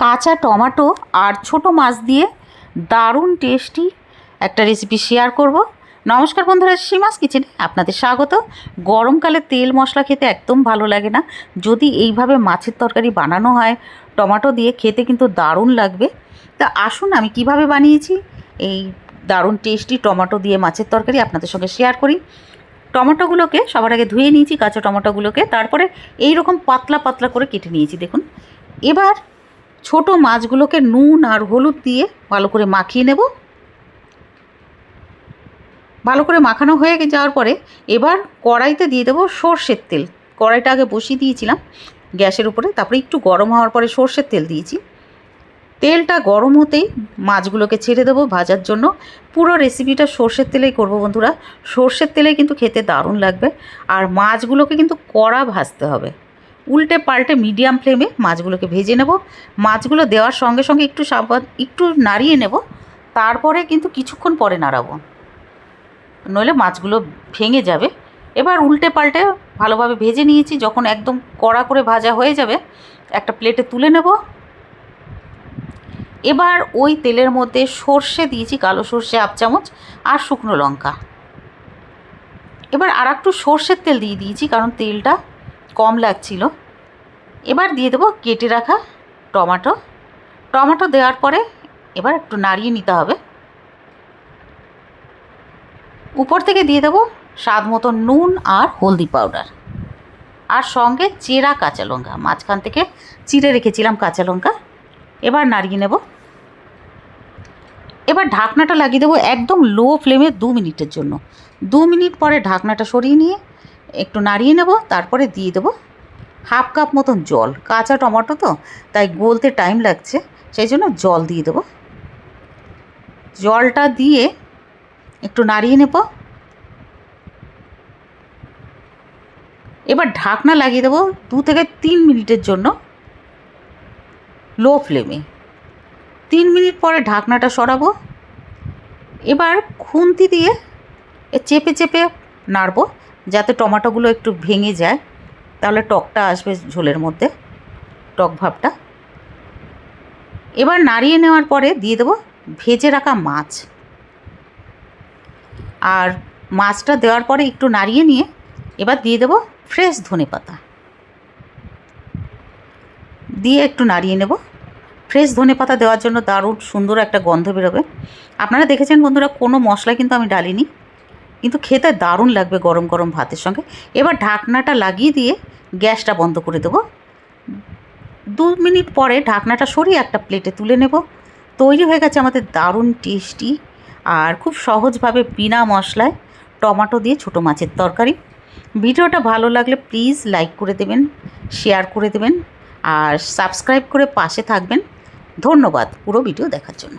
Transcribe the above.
কাঁচা টমেটো আর ছোট মাছ দিয়ে দারুণ টেস্টি একটা রেসিপি শেয়ার করব। নমস্কার বন্ধুরা, সীমাস কিচেনে আপনাদের স্বাগত। গরমকালে তেল মশলা খেতে একদম ভালো লাগে না, যদি এইভাবে মাছের তরকারি বানানো হয় টমেটো দিয়ে, খেতে কিন্তু দারুণ লাগবে। তা আসুন আমি কিভাবে বানিয়েছি এই দারুণ টেস্টি টমেটো দিয়ে মাছের তরকারি আপনাদের সঙ্গে শেয়ার করি। টমেটোগুলোকে সবার আগে ধুয়ে নিয়েছি, কাঁচা টমেটোগুলোকে, তারপরে এই রকম পাতলা পাতলা করে কেটে নিয়েছি দেখুন। এবার ছোট মাছগুলোকে নুন আর হলুদ দিয়ে ভালো করে মাখিয়ে নেব। ভালো করে মাখানো হয়ে যাওয়ার পরে এবার কড়াইতে দিয়ে দেবো সর্ষের তেল। কড়াইটা আগে বসিয়ে দিয়েছিলাম গ্যাসের উপরে, তারপরে একটু গরম হওয়ার পরে সর্ষের তেল দিয়েছি। তেলটা গরম হতেই মাছগুলোকে ছেড়ে দেবো ভাজার জন্য। পুরো রেসিপিটা সর্ষের তেলেই করব বন্ধুরা, সর্ষের তেলেই কিন্তু খেতে দারুণ লাগবে। আর মাছগুলোকে কিন্তু কড়া ভাজতে হবে, উল্টে পাল্টে মিডিয়াম ফ্লেমে মাছগুলোকে ভেজে নেব। মাছগুলো দেওয়ার সঙ্গে সঙ্গে একটু নাড়িয়ে নেব, তারপরে কিন্তু কিছুক্ষণ পরে নাড়াবো, নইলে মাছগুলো ভেঙে যাবে। এবার উল্টে পাল্টে ভালোভাবে ভেজে নিয়েছি। যখন একদম কড়া করে ভাজা হয়ে যাবে একটা প্লেটে তুলে নেব। এবার ওই তেলের মধ্যে সর্ষে দিয়েছি, কালো সর্ষে 1 চামচ, আর শুকনো লঙ্কা। এবার আর একটু সর্ষের তেল দিয়ে দিয়েছি কারণ তেলটা কম লাগছিল। এবার দিয়ে দেবো কেটে রাখা টমেটো দেওয়ার পরে এবার একটু নাড়িয়ে নিতে হবে। উপর থেকে দিয়ে দেবো স্বাদ মতো নুন আর হলদি পাউডার, আর সঙ্গে চেরা কাঁচা লঙ্কা, মাঝখান থেকে চিড়ে রেখেছিলাম কাঁচা লঙ্কা। এবার নাড়িয়ে নেব। এবার ঢাকনাটা লাগিয়ে দেবো একদম লো ফ্লেমে 2 মিনিটের জন্য। 2 মিনিট পরে ঢাকনাটা সরিয়ে নিয়ে একটু নাড়িয়ে নেব। তারপরে দিয়ে দেবো 1/2 কাপ মতন জল। কাঁচা টমেটো তো, তাই গলতে টাইম লাগছে, সেই জন্য জল দিয়ে দেবো। জলটা দিয়ে একটু নাড়িয়ে নেব। এবার ঢাকনা লাগিয়ে দেবো 2 থেকে 3 মিনিটের জন্য লো ফ্লেমে। 3 মিনিট পরে ঢাকনাটা সরাবো। এবার খুন্তি দিয়ে চেপে চেপে নাড়বো যাতে টমেটোগুলো একটু ভেঙে যায়, তাহলে টকটা আসবে ঝোলের মধ্যে, টক ভাবটা। এবার নাড়িয়ে নেওয়ার পরে দিয়ে দেবো ভেজে রাখা মাছ। আর মাছটা দেওয়ার পরে একটু নাড়িয়ে নিয়ে এবার দিয়ে দেবো ফ্রেশ ধনেপাতা দিয়ে একটু নাড়িয়ে নেব। ফ্রেশ ধনেপাতা দেওয়ার জন্য দারুণ সুন্দর একটা গন্ধ বেরোবে। আপনারা দেখেছেন বন্ধুরা, কোনো মশলা কিন্তু আমি ডালিনি, কিন্তু খেতে দারুণ লাগবে গরম গরম ভাতের সঙ্গে। এবার ঢাকনাটা লাগিয়ে দিয়ে গ্যাসটা বন্ধ করে দেবো। 2 মিনিট পরে ঢাকনাটা সরিয়ে একটা প্লেটে তুলে নেব। তৈরি হয়ে গেছে আমাদের দারুণ টেস্টি আর খুব সহজভাবে বিনা মশলায় টমেটো দিয়ে ছোটো মাছের তরকারি। ভিডিওটা ভালো লাগলে প্লিজ লাইক করে দেবেন, শেয়ার করে দেবেন, আর সাবস্ক্রাইব করে পাশে থাকবেন। ধন্যবাদ পুরো ভিডিও দেখার জন্য।